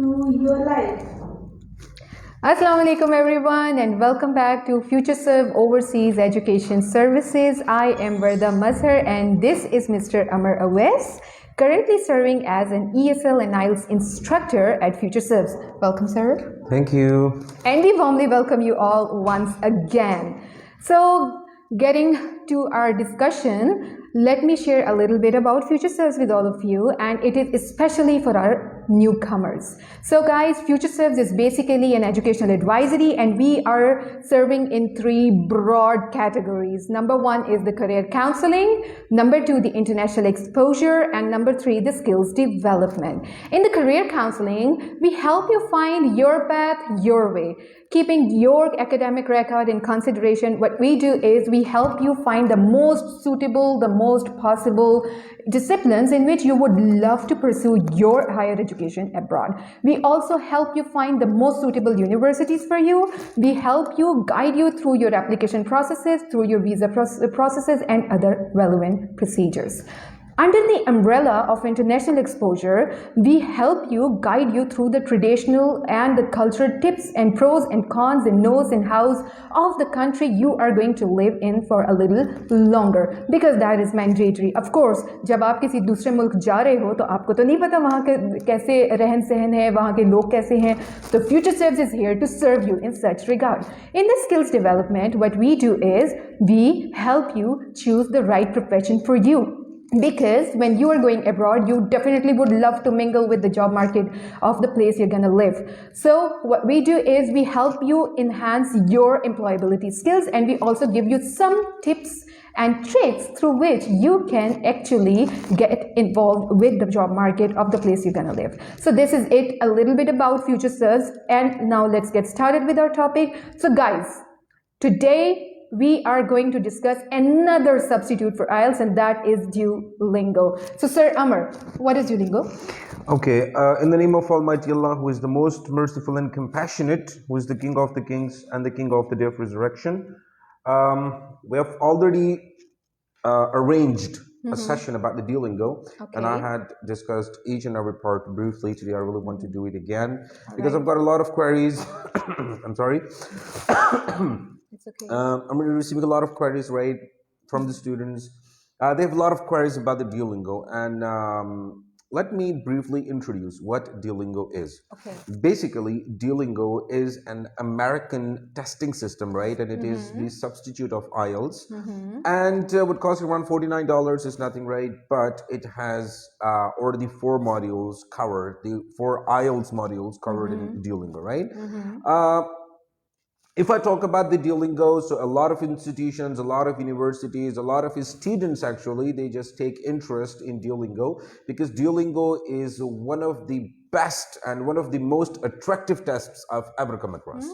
to your life. Assalamu alaikum everyone and welcome back to FutureServe Overseas Education Services. I am Varda Mazhar and this is Mr. Amar Awais, currently serving as an ESL and IELTS instructor at FutureServe. Welcome, sir. Thank you. And we warmly welcome you all once again. So, getting to our discussion, let me share a little bit about FutureServe with all of you, and it is especially for our newcomers. So guys, FutureServe is basically an educational advisory, and we are serving in three broad categories. Number one is the career counseling, number two, the international exposure, and number three, the skills development. In the career counseling, we help you find your path, your way. Keeping your academic record in consideration, what we do is we help you find the most suitable, the most possible disciplines in which you would love to pursue your higher education abroad. We also help you find the most suitable universities for you. We help you, guide you through your application processes, through your visa processes and other relevant procedures. Under the umbrella of international exposure, we help you, guide you through the traditional and the cultural tips and pros and cons and no's and how's of the country you are going to live in for a little longer, because that is mandatory. Of course, जब आप किसी दूसरे मुल्क जा रहे हो तो आपको तो नहीं पता वहाँ के कैसे रहन सहन है, वहाँ के लोग कैसे हैं, तो FutureServe is here to serve you in such regard. In the skills development, what we do is we help you choose the right profession for you. Because when you are going abroad, you definitely would love to mingle with the job market of the place you're going to live. So what we do is we help you enhance your employability skills, and we also give you some tips and tricks through which you can actually get involved with the job market of the place you're going to live. So this is it, a little bit about FutureServe, and now let's get started with our topic. So guys, today we are going to discuss another substitute for IELTS, and that is Duolingo. So Sir Amar, what is Duolingo? Okay, in the name of Almighty Allah, who is the most merciful and compassionate, who is the King of the Kings and the King of the Day of Resurrection, we have already arranged a session about the Duolingo, and I had discussed each and every part briefly. Today I really want to do it again because I've got a lot of queries. I'm sorry. It's okay. I'm receiving a lot of queries, right, from the students. They have a lot of queries about the Duolingo, and let me briefly introduce what Duolingo is. Okay. Basically, Duolingo is an American testing system, right, and it is the substitute of IELTS, and would cost around $49. Is nothing, right, but it has already 4 modules covered, the 4 IELTS modules covered in Duolingo, right? If I talk about the Duolingo, so a lot of institutions, a lot of universities, a lot of students actually, they just take interest in Duolingo because Duolingo is one of the best and one of the most attractive tests I've ever come across.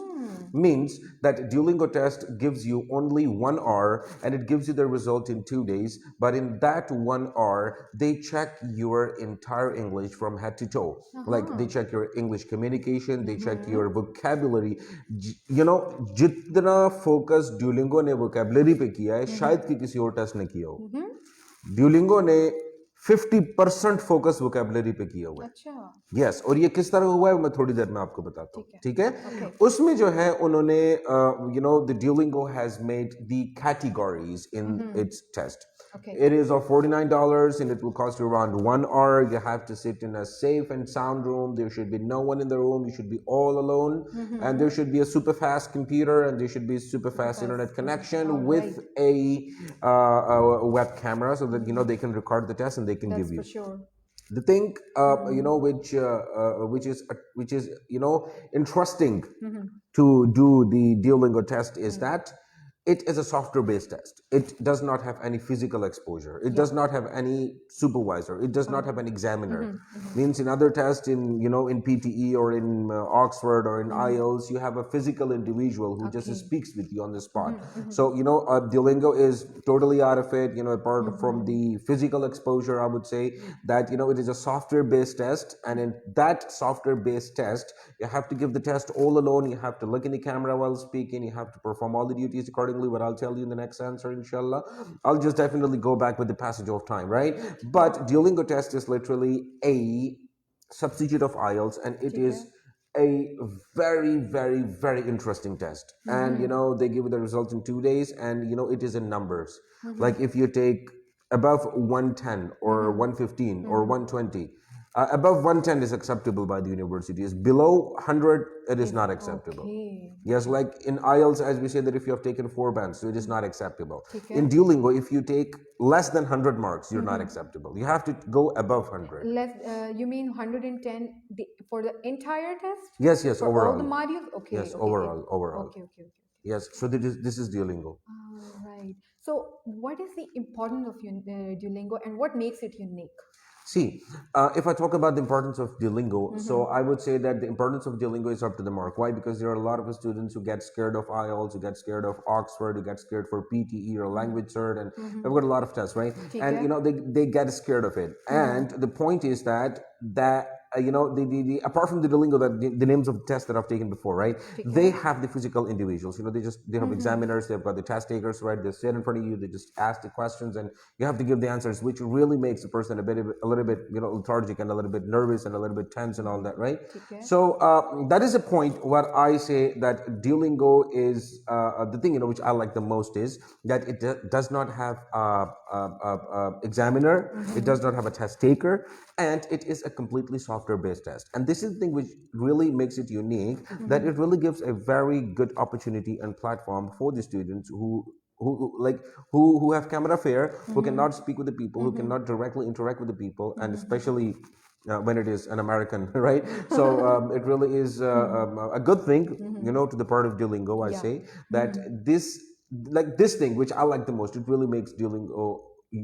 Means that Duolingo test gives you only 1 hour and it gives you the result in 2 days, but in that 1 hour, they check your entire English from head to toe. Like they check your English communication, they check your vocabulary. You know, जितना focus Duolingo ने vocabulary पे किया है, शायद कि किसी और test ने किया हो. Duolingo ने 50% फोकस वोकैबुलरी पे किया हुआ है. अच्छा. यस, और ये किस तरह हुआ है मैं थोड़ी देर में आपको बताता हूँ. ठीक है. उसमें जो है उन्होंने you know, the Duolingo has made the categories in its test. It is of $49 and it will cost you around 1 hour. You have to sit in a safe and sound room. There should be no one in the room. You should be all alone, and there should be a super fast computer, and there should be super fast internet connection with a web camera, so that you know they can record the test and they can give you. For sure. The thing you know which is you know interesting to do the Duolingo test is that it is a software-based test. It does not have any physical exposure. It does not have any supervisor. It does not have an examiner. Means in other tests, in you know, in PTE or in Oxford or in IELTS, you have a physical individual who just speaks with you on the spot. So you know, Duolingo is totally out of it. You know, apart from the physical exposure, I would say that you know it is a software-based test, and in that software-based test, you have to give the test all alone. You have to look in the camera while speaking. You have to perform all the duties accordingly. What I'll tell you in the next answer, inshallah. I'll just definitely go back with the passage of time, right? But Duolingo test is literally a substitute of IELTS, and it is a very, very, very interesting test. And they give you the result in 2 days, and it is in numbers. Like if you take above 110 or 115 or 120, above 110 is acceptable by the universities. Below 100, it is not acceptable. Okay. Yes, like in IELTS, as we say that if you have taken 4 bands, so it is not acceptable. In Duolingo, if you take less than 100 marks, you're not acceptable. You have to go above 100. You mean 110 for the entire test? Yes, yes, For overall. all the modules? Okay. Yes, okay, overall. Okay. Yes, so this is Duolingo. All right. So, what is the importance of Duolingo and what makes it unique? See, if I talk about the importance of Duolingo, so I would say that the importance of Duolingo is up to the mark. Why? Because there are a lot of students who get scared of IELTS, who get scared of Oxford, who get scared for PTE or language cert, and we've got a lot of tests, right? And they get scared of it. And the point is that the apart from the Duolingo, the names of the tests that I've taken before, right? They have the physical individuals. They have examiners, they've got the test takers, right? They sit in front of you, they just ask the questions, and you have to give the answers, which really makes the person a little bit lethargic and a little bit nervous and a little bit tense and all that, right? So that is a point where I say that Duolingo is the thing which I like the most is that it does not have examiner, it does not have a test taker, and it is a completely software based test. And this is the thing which really makes it unique, that it really gives a very good opportunity and platform for the students who have camera fear, who cannot speak with the people, who cannot directly interact with the people, and especially when it is an American, right? So it really is a good thing, to the part of Duolingo. I say that this thing, which I like the most, it really makes Duolingo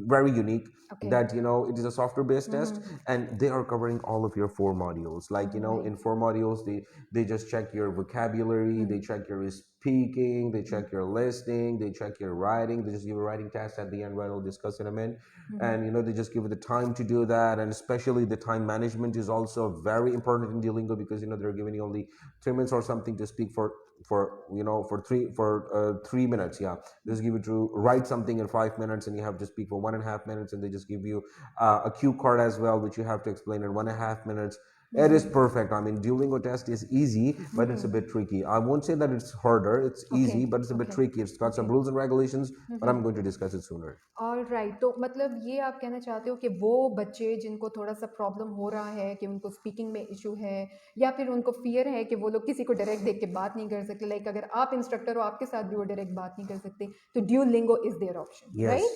very unique. That it is a software based test, and they are covering all of your 4 modules. Like in 4 modules, they just check your vocabulary, they check your speaking, they check your listening, they check your writing, they just give a writing test at the end, right? I'll discuss in a minute. And they just give you the time to do that, and especially the time management is also very important in Duolingo, because they're giving you only 3 minutes or something to speak for 3 minutes. They just give you to write something in 5 minutes, and you have to speak for 1.5 minutes, and they just give you a cue card as well, which you have to explain in 1.5 minutes. It is perfect. I mean, Duolingo test is easy, but it's a bit tricky. I won't say that it's harder. It's easy, but it's a bit tricky. It's got some rules and regulations, but I'm going to discuss it sooner. All right. तो मतलब ये आप कहना चाहते हो कि वो बच्चे जिनको थोड़ा सा प्रॉब्लम हो रहा है कि उनको स्पीकिंग में इशू है, या फिर उनको फियर है कि वो लोग किसी को डायरेक्ट देख के बात नहीं कर सकते, लाइक अगर आप इंस्ट्रक्टर हो आपके साथ भी वो डायरेक्ट बात नहीं कर सकते, तो Duolingo is there option, right?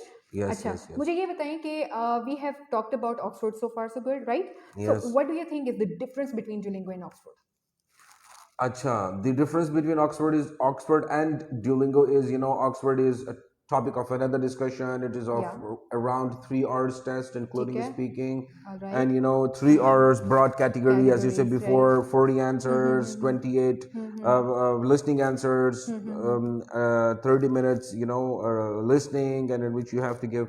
अच्छा, मुझे ये बताएं कि we have talked about Oxford so far so good, right? So what do you think is the difference between Duolingo and Oxford? Acha, the difference between Oxford and Duolingo is, Oxford is a topic of another discussion. It is of around 3 hours test, including speaking, and 3 hours broad category, as you said before, 40 answers, 28 listening answers, 30 minutes, listening, and in which you have to give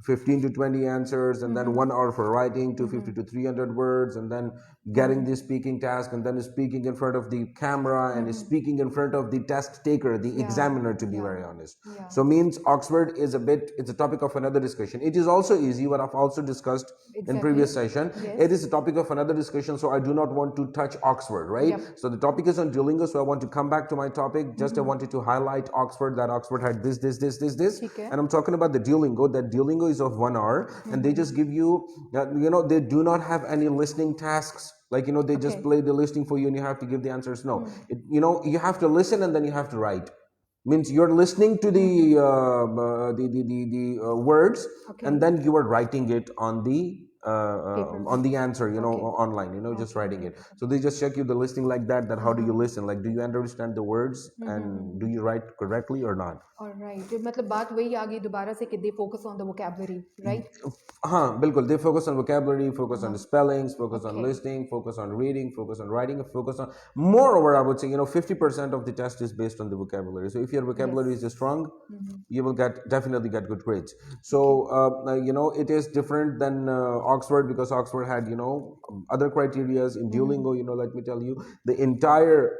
15 to 20 answers, and then 1 hour for writing, 250 to 300 words, and then getting the speaking task, and then speaking in front of the camera, and speaking in front of the test taker, the examiner, to be very honest. So means Oxford is it's a topic of another discussion. It is also easy, what I've also discussed in previous session. It is a topic of another discussion, so I do not want to touch Oxford, right? So the topic is on Duolingo, so I want to come back to my topic. Just I wanted to highlight Oxford, that Oxford had this. And I'm talking about the Duolingo, that Duolingo is of 1 hour, and they just give you, they do not have any listening tasks. Like, they just play the listening for you and you have to give the answers. No, you have to listen and then you have to write. Means you're listening to the words, and then you are writing it on the answer, online, just writing it. So they just check you the listening like that how do you listen? Like, do you understand the words and do you write correctly or not? All right. तो मतलब बात वही आ गई दोबारा से कि they focus on the vocabulary, right? हाँ, बिल्कुल. They focus on vocabulary, focus on spellings, focus on listening, focus on reading, focus on writing, focus on. Moreover, I would say 50% of the test is based on the vocabulary. So if your vocabulary is strong, you will definitely get good grades. So it is different than Oxford, because Oxford had other criterias. In Duolingo, let me tell you the entire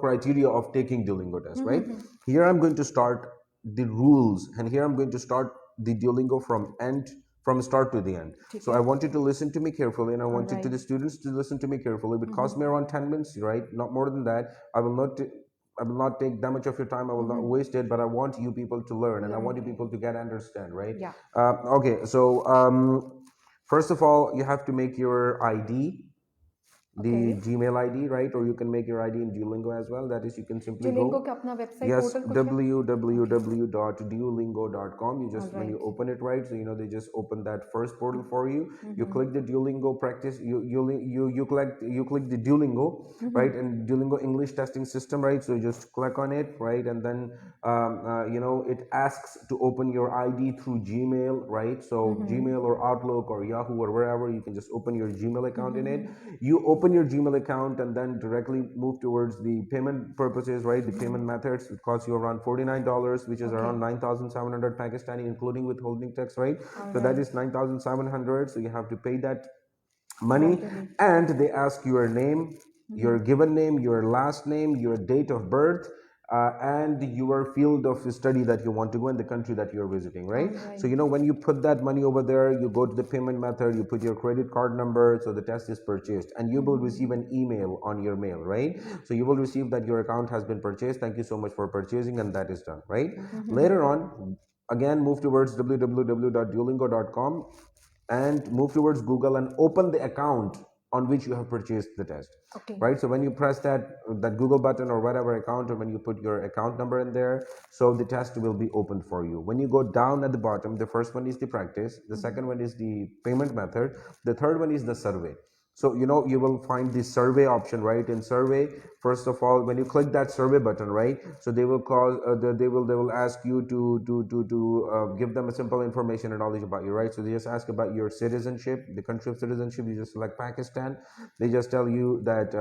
criteria of taking Duolingo test, right? Here I'm going to start the rules, and here I'm going to start the Duolingo from end from start to the end. So I want you to listen to me carefully, and I want Alright. the students to listen to me carefully. It would cost me around 10 minutes, right? Not more than that. I will not take that much of your time. I will not waste it, but I want you people to learn, and I want you people to get understand, right? Yeah. Okay, so first of all, you have to make your ID, the Gmail ID, right? Or you can make your ID in Duolingo as well. That is, you can simply Duolingo go. का अपना website Yes, portal कुछ है? www.duolingo.com. You just, when you open it, right, so you know they just open that first portal for you. You click the Duolingo practice. You click the Duolingo, right, and Duolingo English testing system, right. So you just click on it, right, and then you know, it asks to open your ID through Gmail, right. So Gmail or Outlook or Yahoo or wherever, you can just open your Gmail account in it. You open your Gmail account and then directly move towards the payment purposes, right? The payment methods. It costs you around $49, which is around 9,700 Pakistani, including withholding tax, right? So that is 9,700. So you have to pay that money, and they ask your name, your given name, your last name, your date of birth, and your field of study that you want to go in the country that you're visiting, right? So you know, when you put that money over there, you go to the payment method, you put your credit card number, so the test is purchased, and you will receive an email on your mail, right? So you will receive that your account has been purchased, thank you so much for purchasing, and that is done, right? Later on, again, move towards www.duolingo.com and move towards Google and open the account on which you have purchased the test. Right. So when you press that Google button or whatever account, or when you put your account number in there, so the test will be opened for you. When you go down at the bottom, the first one is the practice, the second one is the payment method, the third one is the survey. So you know, you will find the survey option, right? In survey, first of all, when you click that survey button, right, so they will call they will ask you to give them a simple information and knowledge about you, right? So they just ask about your citizenship, the country of citizenship. You just select Pakistan. They just tell you that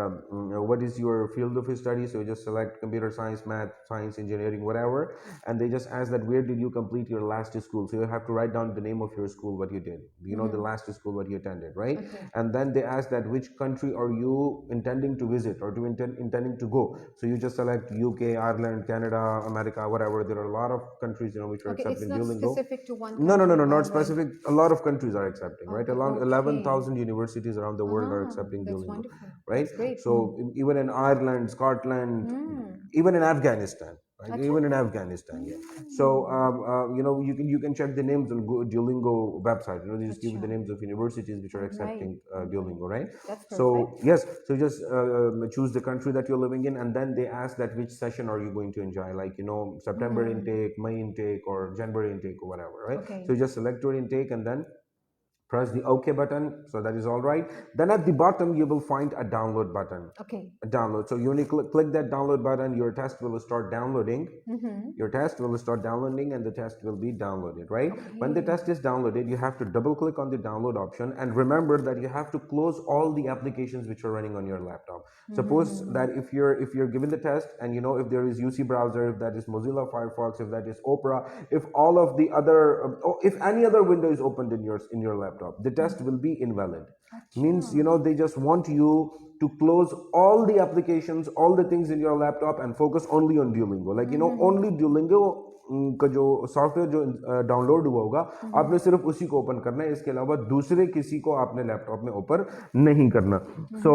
what is your field of study, so you just select computer science, math, science, engineering, whatever, and they just ask that where did you complete your last school. So you have to write down the name of your school, what you did, you know, the last school what you attended, right? And then they ask that which country are you intending to visit or to intending to go. So you just select UK, Ireland, Canada, America, whatever. There are a lot of countries, you know, which are accepting Duolingo. Specific to one No, country. not specific. A lot of countries are accepting, right? Around 11,000 Okay. universities around the world are accepting That's Duolingo, wonderful. right? That's great. So even in Ireland, Scotland, even in Afghanistan, right? Even in Afghanistan, yeah. So you know, you can check the names on Duolingo website. You know, they just give you the names of universities which are accepting Duolingo, right? That's So yes, so just choose the country that you're living in, and then they ask that which session are you going to enjoy, like, you know, September intake, May intake, or January intake, or whatever, right? So you just select your intake and then press the OK button. So that is all right. Then at the bottom, you will find a download button. A download. So you only click that download button, your test will start downloading. Your test will start downloading, and the test will be downloaded, right? When the test is downloaded, you have to double click on the download option, and remember that you have to close all the applications which are running on your laptop. Suppose that if you're given the test, and you know, if there is UC browser, if that is Mozilla Firefox, if that is Opera, if all of the other if any other window is opened in your laptop, the test will be invalid. Means, you know, they just want you to close all the applications, all the things in your laptop, and focus only on Duolingo. Like, you know, only Duolingo का जो software जो download हुआ होगा, आपने सिर्फ उसी को open करना है, इसके अलावा दूसरे किसी को आपने लैपटॉप में ओपन नहीं करना. So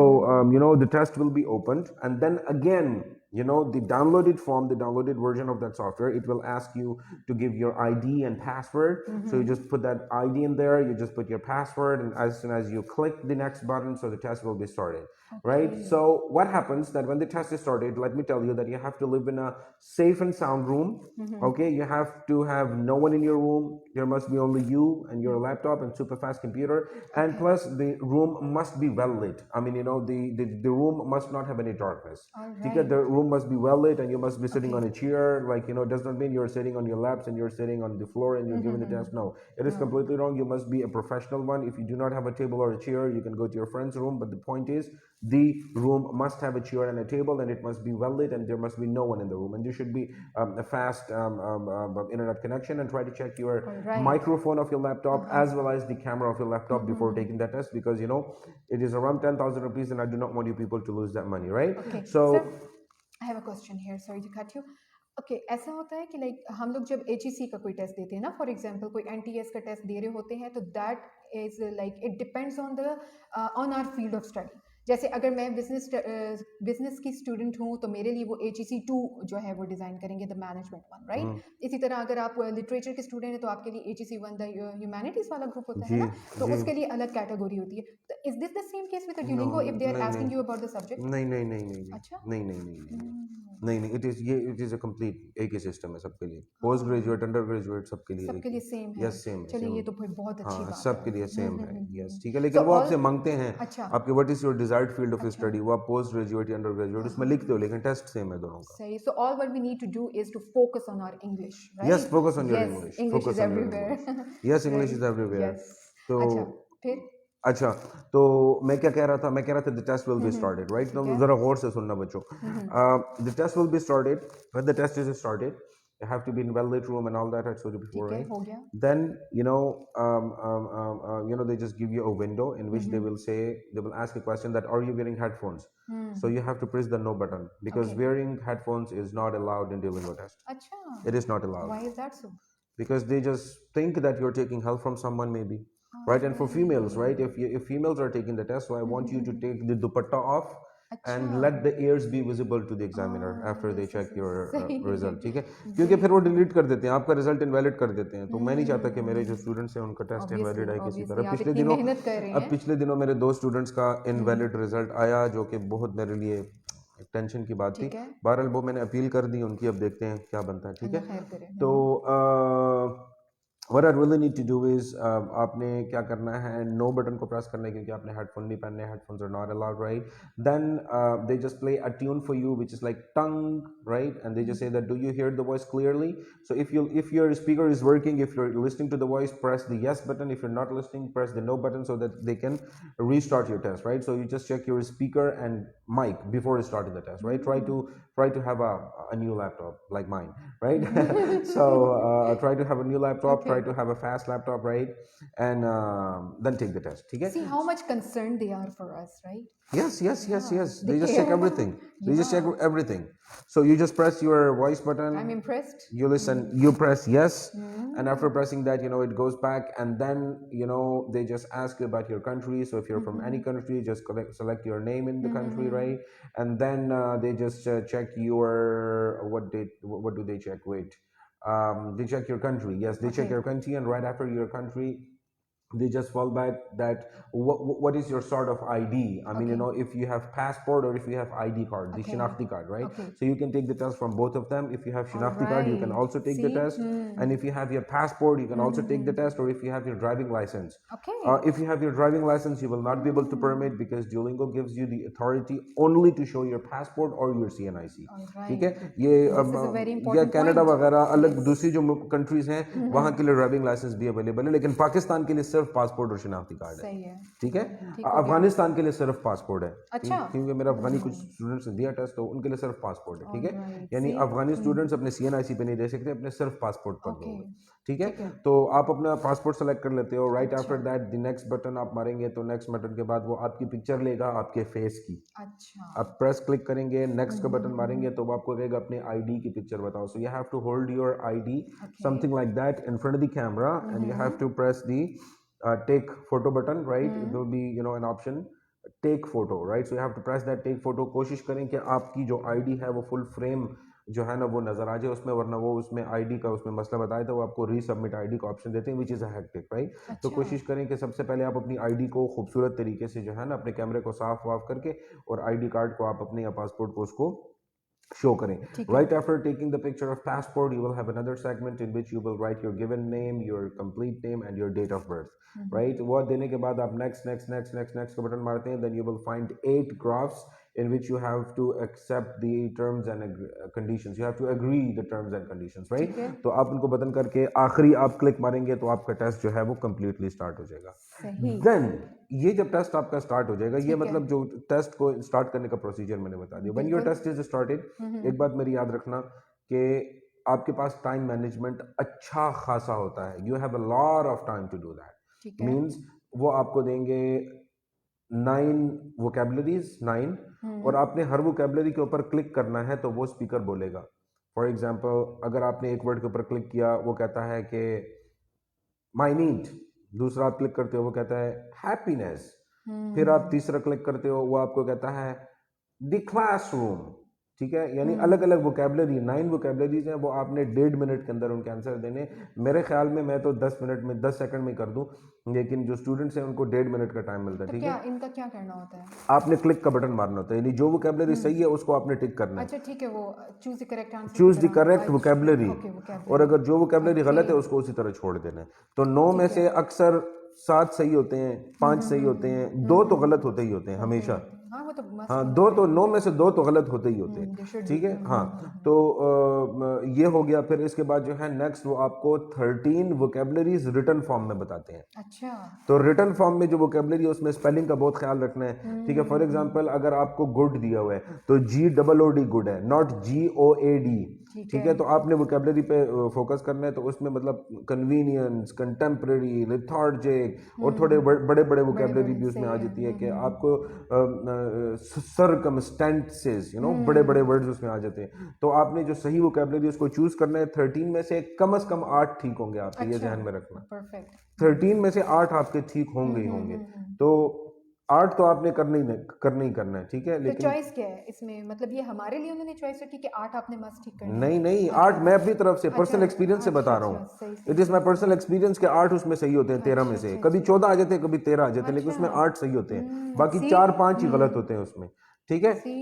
you know, the test will be opened, and then again, you know, the downloaded form, the downloaded version of that software, it will ask you to give your ID and password. So you just put that ID in there, you just put your password, and as soon as you click the next button, so the test will be started. Right? So what happens that when the test is started, let me tell you that you have to live in a safe and sound room. Okay, you have to have no one in your room. There must be only you and your laptop and super fast computer, and plus the room must be well lit. I mean, you know, the room must not have any darkness. Because the room must be well lit, and you must be sitting on a chair. Like, you know, does not mean you're sitting on your laps and you're sitting on the floor and you're giving the test. No, it is completely wrong. You must be a professional one. If you do not have a table or a chair, you can go to your friend's room. But the point is, the room must have a chair and a table, and it must be well lit, and there must be no one in the room, and there should be a fast internet connection, and try to check your microphone of your laptop as well as the camera of your laptop before taking that test, because, you know, it is around 10,000 rupees, and I do not want you people to lose that money, right? So I have a question here. Sorry to cut you. Okay ऐसा होता है कि like हम लोग जब HEC का कोई test देते हैं ना, फॉर एग्जांपल कोई NTS का टेस्ट दे रहे होते हैं, तो that is like it depends on the on our field of study. जैसे अगर मैं बिजनेस की स्टूडेंट हूँ तो मेरे लिए वो HEC 2 जो है वो डिज़ाइन करेंगे, द मैनेजमेंट वन, राइट। इसी तरह अगर आप लिटरेचर के स्टूडेंट हैं तो आपके लिए HEC 1 द ह्यूमैनिटीज वाला ग्रुप होता है जी ना, तो जी उसके लिए अलग कैटेगरी होती है। तो is this the same case with no Duolingo if they are नहीं नहीं asking you about the subject? नहीं नहीं नहीं नहीं नहीं अच्छा। नहीं नहीं नहीं नहीं हम्म, नहीं नहीं इट इज अ कंप्लीट एक ही सिस्टम है सबके लिए, पोस्ट ग्रेजुएट अंडर ग्रेजुएट सबके लिए एक सबके ही। लिए सेम है। यस सेम है चलिए सेम। ये तो फिर बहुत अच्छी हाँ बात है। सबके लिए सेम है, यस ठीक है, तो लेकिन वो ऑल आपसे मांगते हैं अच्छा आपके what is your desired field of अच्छा स्टडी, वो आप पोस्ट ग्रेजुएट या अंडर ग्रेजुएट उसमें लिखते हो, लेकिन टेस्ट सेम है दोनों का। सही। So all what we need to do is to focus on our English, yes right? Focus on your yes, English, English focus is on your English. Everywhere. Yes English is right, everywhere. Yes. तो अच्छा, फिर? अच्छा, तो मैं क्या कह रहा था, मैं कह रहा था the test will be started right. तो ठीक है। जरा गौर से सुनना बच्चों, the test will be started when the test is started you have to be in well lit room and all that I told you before, ठीक है, right? हो गया। Then they just give you a window in which they will say, they will ask a question that are you wearing headphones. So you have to press the no button because Okay. wearing headphones is not allowed in Duolingo test. अच्छा, It is not allowed why is that so? because they just think that you're taking help from someone maybe, All right? And for females, right, right. if females are taking the test, so I want you to take the dupatta off अच्छा, and let the ears be visible to the examiner after they yes yes check yes, your सही। result, ठीक है, क्योंकि जी। फिर वो delete कर देते हैं आपका रिजल्ट, इनवैलिड कर देते हैं। तो मैं नहीं चाहता कि मेरे जो स्टूडेंट्स हैं उनका टेस्ट ऑब्वियसली इनवैलिड आए किसी ऑब्वियसली तरह। आप इतनी मेहनत कर रहे अब हैं। पिछले दिनों मेरे 2 स्टूडेंट्स का इनवैलिड रिजल्ट आया जो कि बहुत मेरे लिए टेंशन की बात थी। ठीक है। बहरहाल वो मैंने अपील कर दी उनकी, अब देखते हैं क्या बनता है, ठीक है। अल्लाह खैर करे। तो what I really need to do is आपने क्या करना है, नो बटन को प्रेस करना है क्योंकि आपने हेडफोन नहीं पहनने, headphones are not allowed, right. Then they just play a tune for you which is like tongue, right, and they just say that do you hear the voice clearly. So if your speaker is working, if you're listening to the voice, press the yes button. If you're not listening, press the no button so that they can restart your test, right. So you just check your speaker and mic before starting the test, right. Try to have a new laptop like mine, right. So try to have a new laptop, try Okay. to have a fast laptop, right, and then take the test, okay. See how much concerned they are for us, right? Yes, yes, yes, Yeah, yes. they They just check care. everything. They just check Yeah, everything. So you just press your voice button. I'm impressed. You listen. You press yes, and after pressing that, it goes back, and then they just ask you about your country. So if you're from any country, just select your name in the country, right? And then they just check your what do they check? Wait, they check your country. Yes, they check Okay. your country, and right after your country, they just fall back that what is your sort of ID. I mean, Okay. if you have passport or if you have ID card, the Okay. Shinakti card, right? Okay. So you can take the test from both of them. If you have All Shinakti card, you can right. also take the See? test. And if you have your passport, you can also take the test, or if you have your driving license. Okay. If you have your driving license, you will not be able to permit because Duolingo gives you the authority only to show your passport or your CNIC. All ठीक है, right. ये This is a very या important Canada point. वगैरह अलग Yes. दूसरी जो countries हैं वहाँ के लिए ड्राइविंग लाइसेंस भी अवेलेबल है, लेकिन पाकिस्तान के लिए सिर्फ पासपोर्ट और शनाख्ती कार्ड है, सही है। ठीक है। ठीक हो गया। अफगानिस्तान के लिए सिर्फ पासपोर्ट है, अच्छा। क्योंकि मेरा अफगानी कुछ स्टूडेंट्स ने दिया टेस्ट तो उनके लिए सिर्फ पासपोर्ट है, ठीक All है। right. यानी See? अफगानी स्टूडेंट्स अपने CNIC पे नहीं दे सकते, अपने सिर्फ पासपोर्ट पर Okay. दोगे, ठीक है। ठीक है। तो आप अपना पासपोर्ट सेलेक्ट कर लेते हो, राइट। अच्छा। After that the next button आप मारेंगे तो नेक्स्ट बटन के बाद वो आपकी पिक्चर लेगा आपके फेस की, अच्छा। आप प्रेस क्लिक करेंगे, नेक्स्ट का बटन मारेंगे तो वो आपको कहेगा अपने ID की पिक्चर बताओ। So you have to hold your ID something like that in front of the camera and you have to press the take photo button, right. It will be an option take photo, right. So you have to press that take photo. कोशिश करें कि आपकी जो ID है वो full frame जो है ना वो नजर आ जाए उसमें, वरना वो उसमें ID का उसमें मसला बताया था, वो आपको रीसबमिट ID का ऑप्शन देते हैं which is a hectic, right. तो कोशिश करें कि सबसे पहले आप अपनी ID को खूबसूरत तरीके से जो है ना अपने कैमरे को साफ वाफ करके और ID कार्ड को आप अपने या पासपोर्ट को उसको show करें। Right after taking the picture of passport, you will have another segment in which you will write your given name, your complete name, and your date of birth. Right? वो देने के बाद आप next का button मारते हैं, then you will find 8 graphs in which you have to accept the terms and conditions. You have to agree the terms and conditions, right? तो आप उनको बटन करके आखिरी आप क्लिक मारेंगे तो आपका टेस्ट जो है वो completely start हो जाएगा। सही। Then ये जब टेस्ट आपका स्टार्ट हो जाएगा, ये मतलब जो टेस्ट को स्टार्ट करने का प्रोसीजर मैंने बता दिया। When your test is started, एक बात मेरी याद रखना कि आपके पास टाइम मैनेजमेंट अच्छा खासा होता है। You have a lot of time to do that. Means वो आपको देंगे 9 वोकैबुलरीज 9 और आपने हर वोकैबुलरी के ऊपर क्लिक करना है तो वो स्पीकर बोलेगा फॉर एग्जाम्पल अगर आपने एक वर्ड के ऊपर क्लिक किया, वो कहता है कि माई नीड, दूसरा आप क्लिक करते हो वो कहता है हैप्पीनेस, फिर आप तीसरा क्लिक करते हो वो आपको कहता है द क्लासरूम। ठीक है, यानी अलग अलग वोकेबलरी, 9 वोकेबलरीज हैं, वो आपने 1.5 मिनट के अंदर उनके आंसर देने। मेरे ख्याल में मैं तो 10 मिनट में 10 सेकंड में कर दूं, लेकिन जो स्टूडेंट्स हैं उनको 1.5 मिनट का टाइम मिलता है। तो ठीक क्या है, इनका क्या करना होता है? आपने क्लिक का बटन मारना होता है, यानी जो वोकेबलरी सही है उसको आपने टिक करना है, अच्छा ठीक है, वो choose the correct answer choose the correct vocabulary, okay और वोकैबुलरी। अगर जो वोकेबलरी गलत है ओके उसको उसी तरह छोड़ देना है। तो 9 में से अक्सर 7 सही होते हैं, 5 सही होते हैं, 2 तो गलत होते ही होते हैं हमेशा। हाँ वो तो मस्ट हाँ, होना 2 तो चाहिए। 9 में से 2 तो गलत होते ही होते दे हैं। शुड ठीक बी। है, हाँ। तो ये हो गया। फिर इसके बाद जो है नेक्स्ट, वो आपको 13 वोकेबलरीज रिटन फॉर्म में बताते हैं। अच्छा तो रिटन फॉर्म में जो वोकेबलरी है उसमें स्पेलिंग का बहुत ख्याल रखना है। ठीक है, फॉर एग्जांपल अगर आपको गुड दिया हुआ है तो GOOD गुड है, नॉट GOAD। ठीक है, तो आपने वोकेबलरी पे फोकस करना है। तो उसमें मतलब कन्वीनियंस, कंटेम्प्रेरी, लिथार्जिक और थोड़े बड़े बड़े वोकेबलरी भी उसमें आ जाती है कि आपको सरकमस्टेंसेस, बड़े बड़े वर्ड्स उसमें आ जाते हैं। तो आपने जो सही वोकेबलरी उसको चूज करना है। 13 में से कम से कम 8 ठीक होंगे आपके, ये ध्यान में रखना। परफेक्ट। 13 में से 8 आपके ठीक होंगे ही होंगे। तो 8 तो आपने करना ही करना है। ठीक है, तो लेकिन चॉइस क्या है इसमें, मतलब ये हमारे लिए उन्होंने चॉइस रखी कि 8 आपने मस्ट ठीक करने नहीं हैं? नहीं, अच्छा 8 मैं अपनी तरफ से पर्सनल एक्सपीरियंस से बता रहा अच्छा, हूँ। सही इट सही इज माई पर्सनल एक्सपीरियंस के 8 उसमें सही होते हैं 13 में अच्छा से। अच्छा कभी अच्छा 14 आ जाते हैं, कभी 13 आ जाते हैं, लेकिन उसमें अच्छा 8 सही होते हैं, बाकी सी 4-5 ही गलत होते हैं उसमें। ठीक है, सी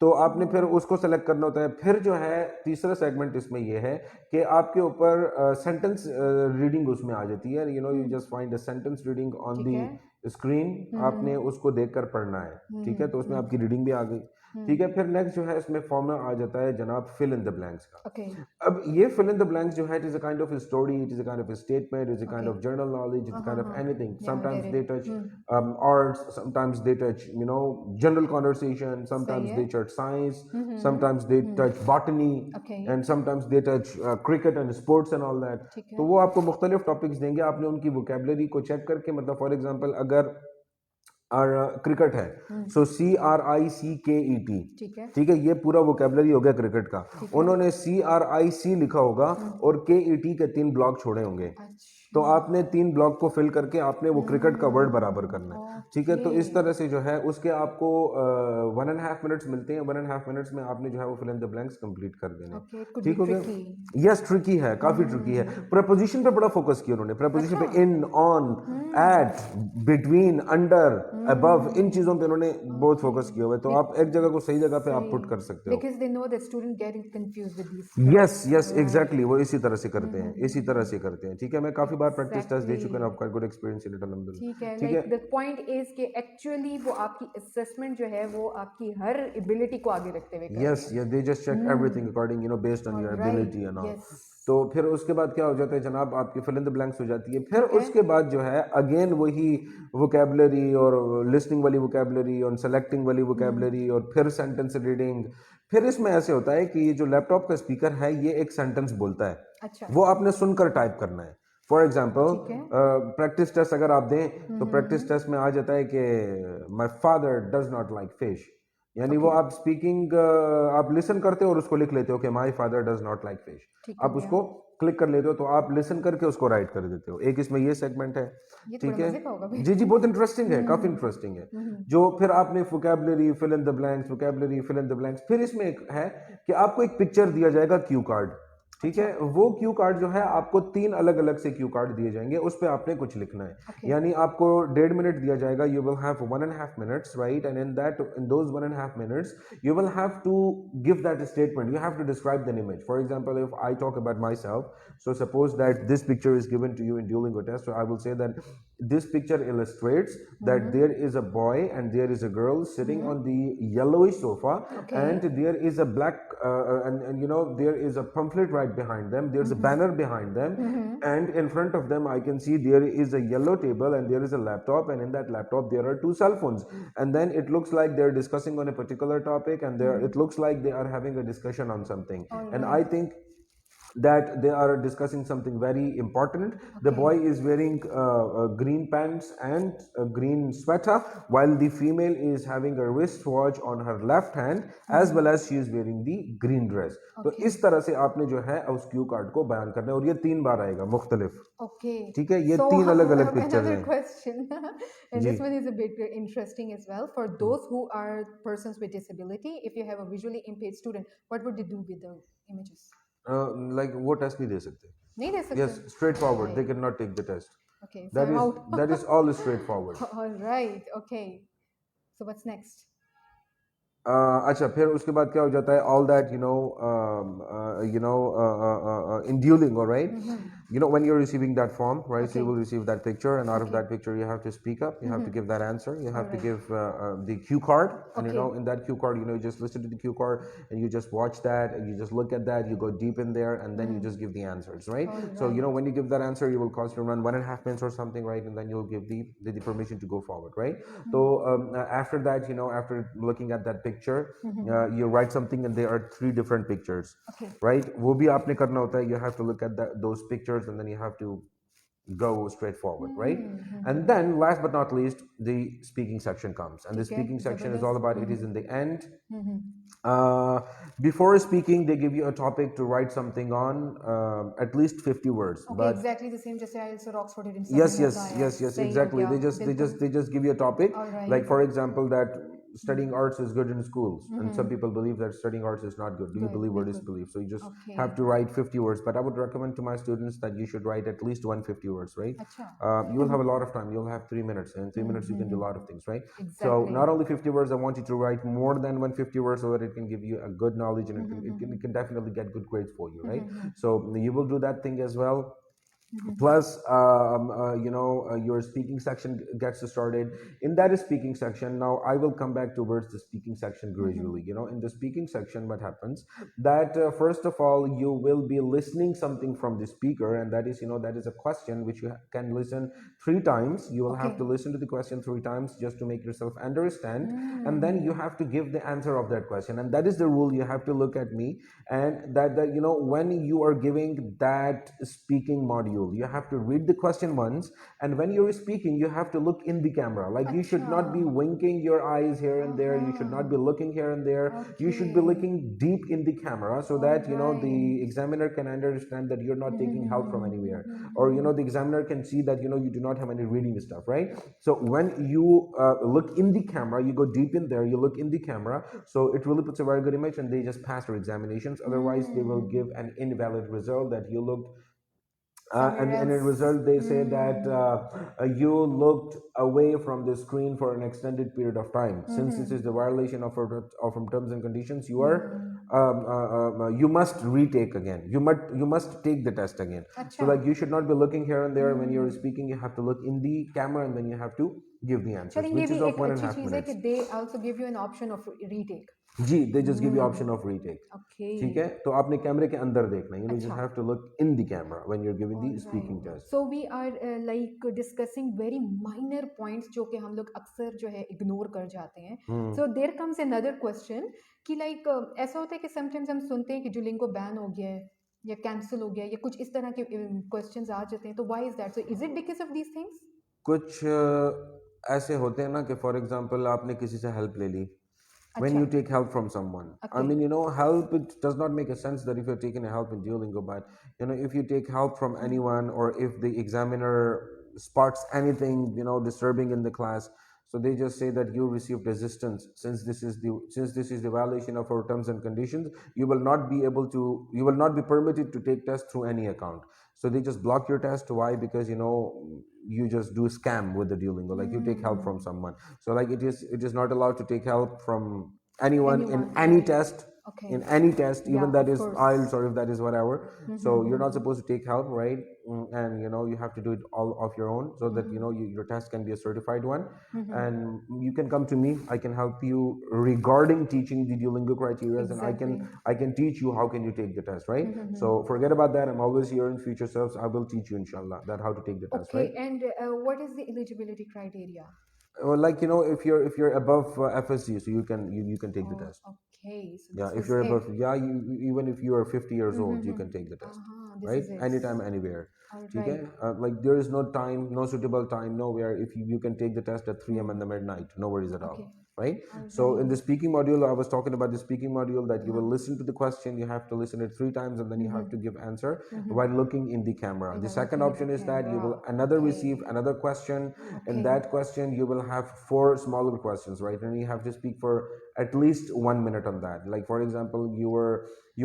तो आपने फिर उसको सेलेक्ट करना होता है। फिर जो है तीसरा सेगमेंट इसमें ये है कि आपके ऊपर सेंटेंस रीडिंग उसमें आ जाती है। You just find a sentence reading on ठीक है। द स्क्रीन, आपने उसको देखकर पढ़ना है। ठीक है, तो उसमें आपकी रीडिंग भी आ गई। ठीक है, फिर नेक्स्ट जो है इसमें फॉर्मूला आ जाता है जनाब फिल इन द ब्लैंक्स का। ओके अब ये fill in the blanks जो है, it is a kind of a story, it is a kind of a statement, it is a kind okay of journal knowledge, it's a kind of anything. या I Sometimes get they it. touch arts, sometimes they touch general conversation, सही sometimes है। they touch science, sometimes they touch botany, okay and sometimes they touch cricket and sports and all that. ठीक तो है। वो आपको मुख्तलिफ topics देंगे, आपने उनकी vocabulary को चेक करके, मतलब फॉर एग्जांपल अगर और क्रिकेट है, सो CRICKET। ठीक है ठीक है, ये पूरा वोकेबलरी हो गया क्रिकेट का। ठीक है। उन्होंने CRIC लिखा होगा और KET के 3 ब्लॉक छोड़े होंगे। तो अच्छा आपने 3 ब्लॉक को फिल करके आपने वो क्रिकेट का वर्ड बराबर करना है। ठीक है, तो इस तरह से जो है उसके आपको 1.5 मिनट्स मिलते हैं। 1.5 मिनट्स में आपने जो है वो fill in the blanks complete कर देने। ओके इट कुड बी ठीक हो गया? ट्रिकी। यस, ट्रिकी है, काफी ट्रिकी है। प्रपोजिशन पे बड़ा फोकस किया उन्होंने। प्रपोजिशन पे in, on, at, between, under, above, इन चीजों पे उन्होंने बहुत फोकस किया हुआ है। तो आप एक जगह को सही जगह पे आप पुट कर सकते हो। Because they know that student getting confused with this. Yes yes exactly, वो इसी तरह से करते हैं, इसी तरह से करते हैं। ठीक है, मैं काफी बार प्रैक्टिस टेस्ट दे चुका हूं, आपका गुड एक्सपीरियंस इन इट अलहमदुलिल्लाह। ठीक है, ठीक लाइक है, द पॉइंट इज कि एक्चुअली वो आपकी असेसमेंट जो है वो आपकी हर एबिलिटी को आगे रखते हुए कर रहे यस हैं। Yes, they just check everything according based on your right ability and all. Yes तो फिर उसके बाद क्या हो जाता है जनाब, आपकी फिल इन द ब्लैंक्स हो जाती है। फिर ठीक है उसके बाद जो है अगेन वही वोकेबलरी और लिसनिंग वाली वोकेबलरी और सेलेक्टिंग वाली वोकेबलरी और फिर सेंटेंस रीडिंग। फिर इसमें ऐसे होता है कि ये जो लैपटॉप का स्पीकर है ये एक सेंटेंस बोलता है, अच्छा वो आपने सुनकर टाइप करना है। फॉर एग्जाम्पल ठीक है प्रैक्टिस टेस्ट अगर आप दें तो प्रैक्टिस टेस्ट में आ जाता है कि my father does not like fish, यानी वो ओके आप स्पीकिंग आप लिसन करते हो और उसको लिख लेते हो कि my father does not like fish. ठीक हो आप गया। उसको क्लिक कर लेते हो, तो आप लिसन करके उसको राइट कर देते हो। एक इसमें ये सेगमेंट है। ये ठीक थोड़ा है, मजे का होगा जी जी, बहुत इंटरेस्टिंग है, काफी इंटरेस्टिंग है। जो फिर आपने vocabulary fill in the blanks, vocabulary fill in the blanks. फिर इसमें एक है कि आपको एक पिक्चर दिया जाएगा, क्यू कार्ड। ठीक है, वो क्यू कार्ड जो है आपको 3 अलग अलग से क्यू कार्ड दिए जाएंगे, उस पे आपने कुछ लिखना है। ओके यानी आपको 1.5 मिनट दिया जाएगा, you will have 1.5 minutes, right, and in those 1.5 minutes you will have to give that statement, you have to describe the image. For example, if I talk about myself, so suppose that this picture is given to you in Duolingo test, so I will say that this picture illustrates that there is a boy and there is a girl sitting on the yellowish sofa, Okay. and there is a black and there is a pamphlet right behind them, there's a banner behind them, and in front of them I can see there is a yellow table and there is a laptop, and in that laptop there are 2 cell phones, and then it looks like they're discussing on a particular topic, and it looks like they are having a discussion on something. All And right. I think that they are discussing something very important. The Okay. boy is wearing green pants and a green sweater, while the female is having a wristwatch on her left hand, as well as she is wearing the green dress. तो Okay. इस तरह से आपने जो है उस Q card को बयान करना है, और ये 3 बार आएगा मुख्तलिफ. Okay. ठीक है, ये So 3 अलग अलग पिक्चर्स another हैं. question, and जी. this one is a bit interesting as well. For those who are persons with disability, if you have a visually impaired student, what would they do with the images? Like वो test नहीं दे सकते. नहीं दे सकते. Yes, straightforward. They cannot take the test. Okay, so That I'm is out. that is all straightforward. All right. Okay. So what's next? अच्छा, फिर उसके बाद क्या हो जाता है, all that in Duolingo, right? You know, when you're receiving that form, right? So you will receive that picture, and out of that picture you have to speak up, you have to give that answer, you have to give the cue card, and you know, in that cue card, you know, you just listen to the cue card and you just watch that and you just look at that, you go deep in there, and then you just give the answers, right? So you know, when you give that answer, you will cost you run 1.5 minutes or something, right? And then you'll give the permission to go forward, right? So after that, you know, after looking at that picture, you write something, and there are 3 different pictures, right? वो भी आपने करना होता है. You have to look at those pictures, and then you have to go straight forward, right? And then last but not least, the speaking section comes, and the speaking section is all about, it is in the end. Before speaking, they give you a topic to write something on, at least 50 words. Okay, but exactly the same जैसे IELTS और Oxford and yes, exactly. They just give you a topic. Like for example, that studying arts is good in schools, and some people believe that studying arts is not good. Do you believe or disbelieve? So you just have to write 50 words. But I would recommend to my students that you should write at least 150 words, right? You will have a lot of time. You'll have 3 minutes, and in 3 minutes you can do a lot of things, right? So not only 50 words, I want you to write more than 150 words, so that it can give you a good knowledge, and it can definitely get good grades for you, right? So you will do that thing as well. Plus, your speaking section gets started. In that speaking section, now I will come back towards the speaking section gradually. You know, in the speaking section, what happens that first of all, you will be listening something from the speaker, and that is, you know, that is a question which you can listen 3 times. You will have to listen to the question 3 times just to make yourself understand, and then you have to give the answer of that question. And that is the rule. You have to look at me, and that you know, when you are giving that speaking module, you have to read the question once, and when you're speaking, you have to look in the camera. Like, you should not be winking your eyes here and there. You should not be looking here and there. You should be looking deep in the camera, so that you know, the examiner can understand that you're not taking help from anywhere, or you know, the examiner can see that you know, you do not have any reading stuff, right? So when you look in the camera, you go deep in there, you look in the camera, so it really puts a very good image, and they just pass your examinations. Otherwise, they will give an invalid result that you looked and in result, they say that you looked away from the screen for an extended period of time. Since this is the violation of from terms and conditions, you are you must retake again. You must take the test again. So like, you should not be looking here and there. When you're speaking, you have to look in the camera, and then you have to give the answers, which is of 1.5 minutes. They also give you an option of retake. Ji, they just give you option of retake. Okay. ठीक है, तो आपने कैमरे के अंदर देखना. You just have to look in the camera when you're giving the speaking test. So we are like discussing very minor points जो कि हम लोग अक्सर जो है ignore कर जाते हैं. So there comes another question कि like ऐसा होता है कि sometimes हम सुनते हैं कि Duolingo ban हो गया है या cancel हो गया है या कुछ इस तरह के questions आ जाते हैं. तो why is that? So is it because of these things? कुछ ऐसे होते हैं ना कि for example, आपने किसी से help ले ली. When you take help from someone, I mean, you know, help, it does not make a sense that if you're taking a help in Duolingo, but you know, if you take help from anyone, or if the examiner spots anything, you know, disturbing in the class, so they just say that you received resistance. Since this is the violation of our terms and conditions, you will not be permitted to take tests through any account. So they just block your test. Why? Because you know, you just do a scam with the Duolingo. Like, you take help from someone. So like, it is not allowed to take help from anyone in any test. In any test, even that is IELTS, or if that is whatever. So you're not supposed to take help, right? And you know, you have to do it all of your own, so that you know, your test can be a certified one. And you can come to me. I can help you regarding teaching the Duolingo criteria, and I can teach you how can you take the test, right? So forget about that. I'm always here in future selves. I will teach you, inshallah, that how to take the test, right? And what is the eligibility criteria? Well, like if you're above FSG, so you can take the Oh, test. okay. So Yeah, this if is you're it. above, yeah, even if you are 50 years old, you can Mm-hmm. take the test, This right? is it. Anytime, anywhere. All right. Okay? Like there is no time, no suitable time, nowhere. If you can take the test at 3 a.m. in the midnight, no worries at all, Okay. right? All So in the right. speaking module, I was talking about the speaking module that you will listen to the question, you have to listen it 3 times, and then you have to give answer while looking in the camera. The While second looking at the option is that you will camera. another receive Okay. another question. In Okay. that question, you will have four smaller questions, right? And you have to speak for at least 1 minute on that. Like for example, you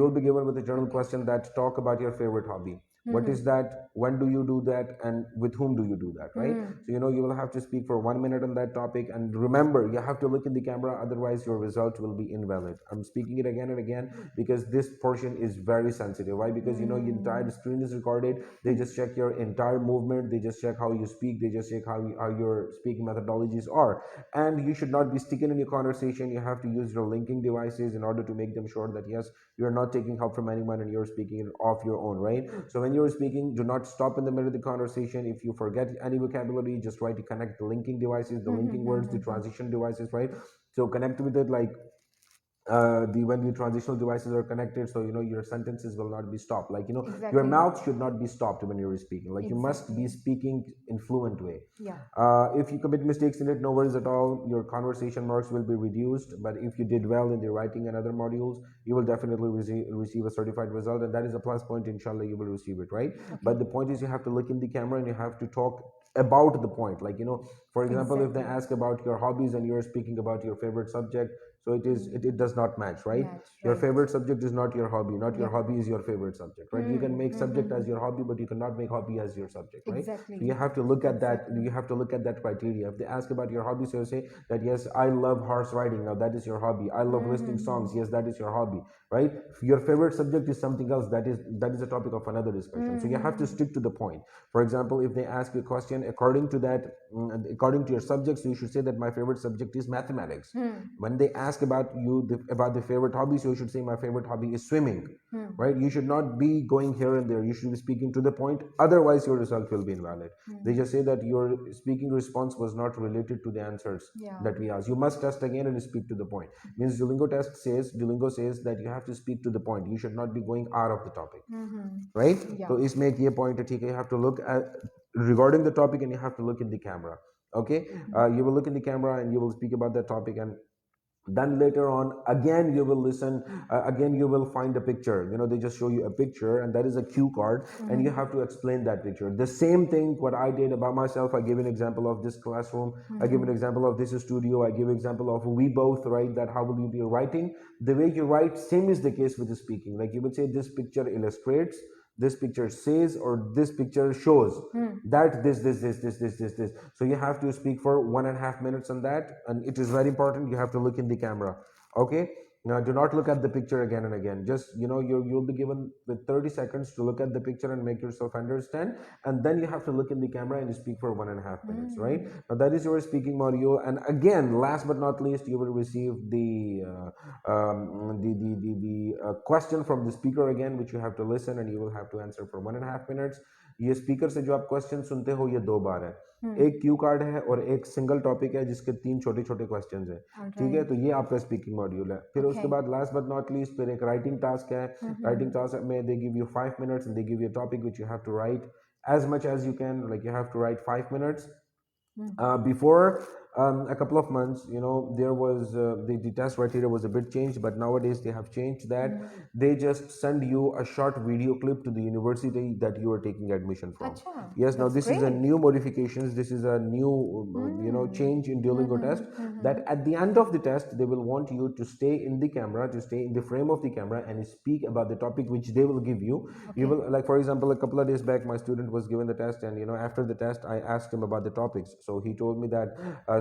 will be given with a general Okay. question that talk about your favorite hobby. What is that? When do you do that? And with whom do you do that, right? So you will have to speak for 1 minute on that topic. And remember, you have to look in the camera, otherwise your result will be invalid. I'm speaking it again and again because this portion is very sensitive. Why? Because your entire screen is recorded. They just check your entire movement, they just check how you speak, they just check how your speaking methodologies are. And you should not be sticking in your conversation. You have to use your linking devices in order to make them sure that yes, you're not taking help from anyone and you're speaking it off your own, right? So when you're speaking, do not stop in the middle of the conversation. If you forget any vocabulary, just try to connect the linking devices, the linking words, the transition devices, right? So connect with it like the when the transitional devices are connected, so your sentences will not be stopped. Like your Exactly. mouth should not be stopped when you're speaking. Like you must be Exactly. speaking in fluent way. Yeah. If you commit mistakes in it, no worries at all. Your conversation marks will be reduced. But if you did well in the writing and other modules, you will definitely receive a certified result, and that is a plus point. Inshallah, you will receive it, right? But the point is, you have to look in the camera and you have to talk about the point. Like for example, if they Exactly. ask about your hobbies and you're speaking about your favorite subject, so it does not match, right? Match, Your right. favorite subject is not your hobby, not your Yeah. hobby is your favorite subject, right? You can make subject as your hobby, but you cannot make hobby as your subject, right? So you Exactly. have to look at that. Exactly. You have to look at that criteria. If they ask about your hobby, so you say that yes, I love horse riding. Now that is your hobby. I love listening songs. Yes, that is your hobby, right? If your favorite subject is something else, that is a topic of another discussion. So you have to stick to the point. For example, if they ask you a question according to that, according to your subject, so you should say that my favorite subject is mathematics. When they ask about about the favorite hobby, so you should say my favorite hobby is swimming, right? You should not be going here and there. You should be speaking to the point, otherwise your result will be invalid. They just say that your speaking response was not related to the answers Yeah. that we asked. You must test again and speak to the point. Means Duolingo says that you have to speak to the point. You should not be going out of the topic, right? Yeah. So इसमें एक ये point है, ठीक है? You have to look at regarding the topic and you have to look in the camera. Okay, you will look in the camera and you will speak about that topic, and then later on again you will listen, again you will find a picture. They just show you a picture and that is a cue card, and you have to explain that picture. The same thing what I did about myself. I give an example of this classroom, I give an example of this studio, I give example of we both, right? That how will you be writing, the way you write, same is the case with the speaking. Like you would say this picture illustrates, this picture says, or this picture shows that this. So you have to speak for 1.5 minutes on that, and it is very important. You have to look in the camera. Okay, now do not look at the picture again and again. Just you'll be given with 30 seconds to look at the picture and make yourself understand, and then you have to look in the camera and speak for 1.5 minutes, right? Now that is your speaking module. And again, last but not least, you will receive the question from the speaker again, which you have to listen and you will have to answer for 1.5 minutes. ये speaker से जो आप question सुनते हो, ये 2 बार है. एक Q card है और एक सिंगल टॉपिक है जिसके 3 छोटे छोटे क्वेश्चंस हैं. ठीक है, तो ये आपका स्पीकिंग मॉड्यूल है. फिर उसके बाद लास्ट बट नॉट लीस्ट फिर एक राइटिंग टास्क है. राइटिंग टास्क में they give you 5 minutes and they give you a topic which you have to write as much as you can. Like you have to write 5 minutes. Before a couple of months, there was the test criteria was a bit changed, but nowadays they have changed that. They just send you a short video clip to the university that you are taking admission from. Acha, Yes, now that's this is a great. new modifications. This is a new change in Duolingo test. That at the end of the test, they will want you to stay in the camera, to stay in the frame of the camera, and speak about the topic which they will give you. You will, like for example, a couple of days back, my student was given the test, and after the test, I asked him about the topics. So he told me that,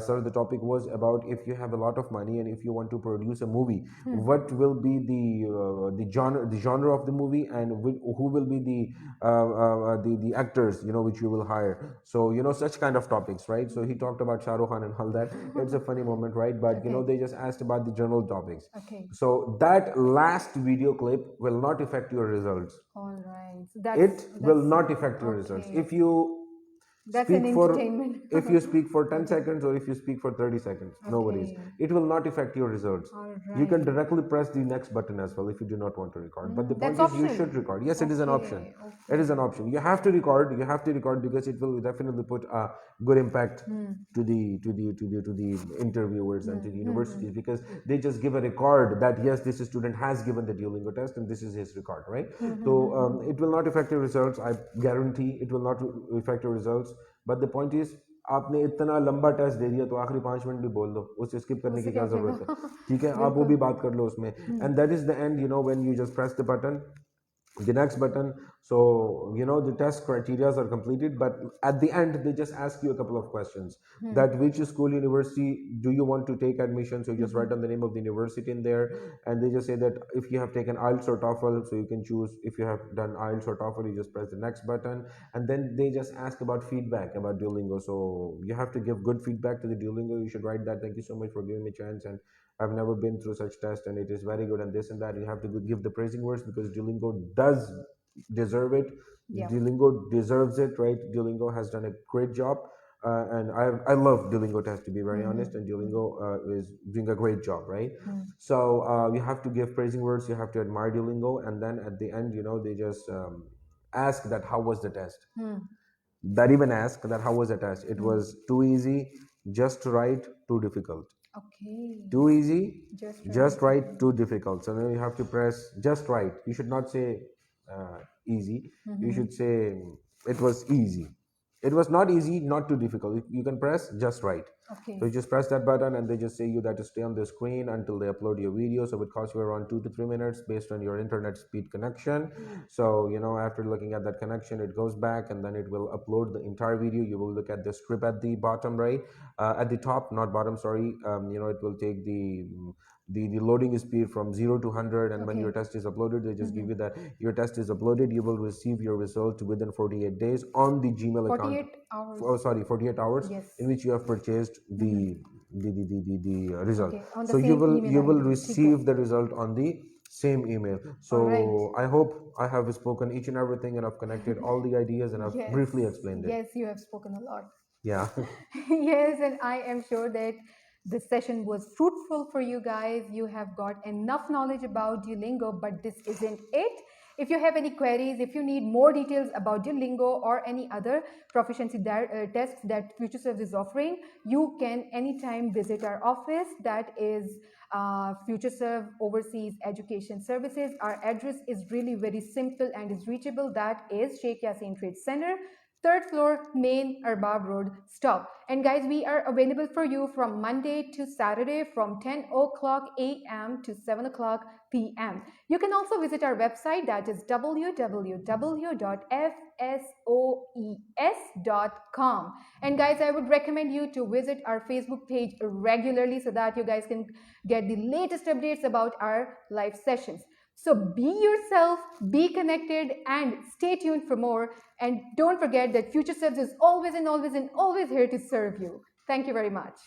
sir, the topic was about if you have a lot of money and if you want to produce a movie, what will be the genre of the movie, and who will be the actors which you will hire. So such kind of topics, right? So he talked about Shah Rukh Khan and all that. It's a funny moment, right? But they just asked about the general topics. Okay. So that last video clip will not affect your results. All right. So It will that's not affect your results. okay. If you That's speak an for entertainment. if you speak for 10 seconds or if you speak for 30 seconds, no worries. Okay. It will not affect your results. All You can right. directly press the next button as well if you do not want to record. But the That's point is you optional. should record. Yes, it is an option. Okay. It is an option. You have to record. You have to record because it will definitely put a good impact to the interviewers and to the universities, because they just give a record that yes, this student has given the Duolingo test and this is his record, right? So it will not affect your results. I guarantee it will not affect your results. But the point is, आपने इतना लंबा test दे दिया तो आखिरी 5 minute भी बोल दो, उसे स्किप करने की क्या जरूरत है? ठीक है, आप वो भी बात कर लो उसमें. And that is the end, you know, when you just press the button, the next button. So you know the test criterias are completed, but at the end they just ask you a couple of questions, that which school, university do you want to take admission. So you just write down the name of the university in there, and they just say that if you have taken IELTS or TOEFL, so you can choose. If you have done IELTS or TOEFL, you just press the next button, and then they just ask about feedback about Duolingo. So you have to give good feedback to the Duolingo. You should write that, thank you so much for giving me a chance, and I've never been through such test and it is very good and this and that. You have to give the praising words because Duolingo does deserve it. Yeah. Duolingo deserves it, right? Duolingo has done a great job. And I love Duolingo test, to be very honest, and Duolingo is doing a great job, right? So you have to give praising words, you have to admire Duolingo, and then at the end, you know, they just ask that how was the test. That even ask that how was the test. It was too easy, just right, too difficult. Okay. Too easy, Just right, too difficult. So now you have to press just right. You should not say easy. You should say it was easy. It was not easy, not too difficult. You can press just right. Okay. So you just press that button and they just say you that to stay on the screen until they upload your video. So it costs you around 2 to 3 minutes based on your internet speed connection. So you know, after looking at that connection, it goes back and then it will upload the entire video. You will look at the script at the bottom right, at the top, not bottom, sorry. You know, it will take the loading speed from 0 to 100, and when your test is uploaded, they just give you that your test is uploaded. You will receive your result within 48 days on the Gmail account. 48 hours. Oh, sorry, 48 hours. Yes. In which you have purchased the result. Okay, on the So you same will email ID. receive the result on the same email. So Alright. I hope I have spoken each and everything and I've connected all the ideas and I've Yes. briefly explained it. Yes, you have spoken a lot. Yeah. Yes, and I am sure that this session was fruitful for you guys. You have got enough knowledge about Duolingo, but this isn't it. If you have any queries, if you need more details about Duolingo or any other proficiency tests that FutureServe is offering, you can anytime visit our office. That is FutureServe Overseas Education Services. Our address is really very simple and is reachable. That is Sheikh Yaseen Trade Center, 3rd floor, main Arbab Road stop. And guys, we are available for you from Monday to Saturday from 10 o'clock a.m. to 7 o'clock p.m. You can also visit our website, that is www.fsoes.com. And guys, I would recommend you to visit our Facebook page regularly so that you guys can get the latest updates about our live sessions. So be yourself, be connected, and stay tuned for more. And don't forget that FutureServe is always and always and always here to serve you. Thank you very much.